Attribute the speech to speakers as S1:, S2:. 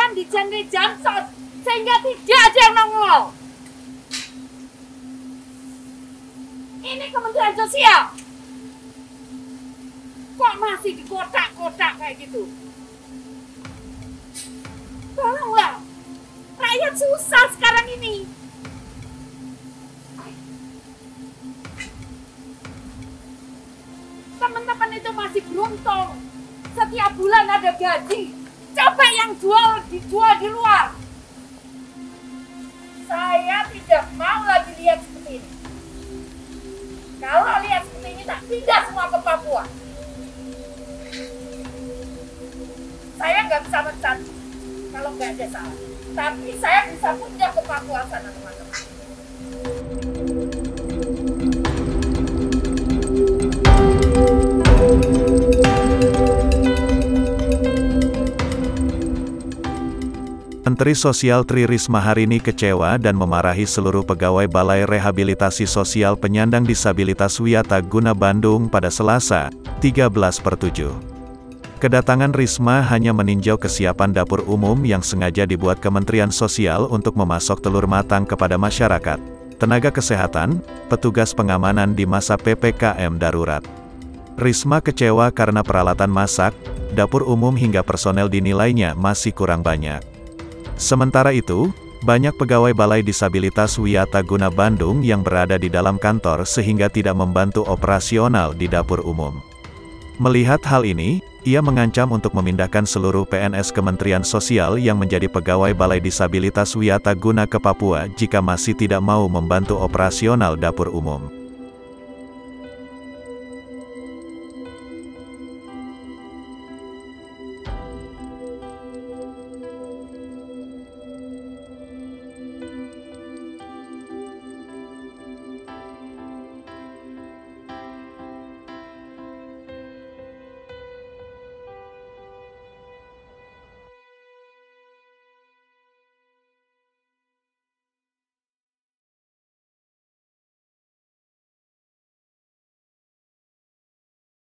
S1: Kalian dijandai jamsos sehingga tidak ada yang nongol. Ini Kementerian Sosial. Kok masih di kotak-kotak kayak gitu? Tolonglah. Rakyat susah sekarang ini. Teman-teman itu masih beruntung. Setiap bulan ada gaji. Coba yang dijual di luar. Saya tidak mau lagi lihat seperti ini. Kalau lihat seperti ini, tak pindah semua ke Papua. Saya nggak bisa mencat kalau nggak ada salah. Tapi saya bisa pindah ke Papua sana, teman-teman.
S2: Menteri Sosial Tri Risma hari ini kecewa dan memarahi seluruh pegawai Balai Rehabilitasi Sosial Penyandang Disabilitas Wiataguna Bandung pada Selasa, 13/7. Kedatangan Risma hanya meninjau kesiapan dapur umum yang sengaja dibuat Kementerian Sosial untuk memasok telur matang kepada masyarakat, tenaga kesehatan, petugas pengamanan di masa PPKM darurat. Risma kecewa karena peralatan masak, dapur umum hingga personel dinilainya masih kurang banyak. Sementara itu, banyak pegawai Balai Disabilitas Wiataguna Bandung yang berada di dalam kantor sehingga tidak membantu operasional di dapur umum. Melihat hal ini, ia mengancam untuk memindahkan seluruh PNS Kementerian Sosial yang menjadi pegawai Balai Disabilitas Wiataguna ke Papua jika masih tidak mau membantu operasional dapur umum.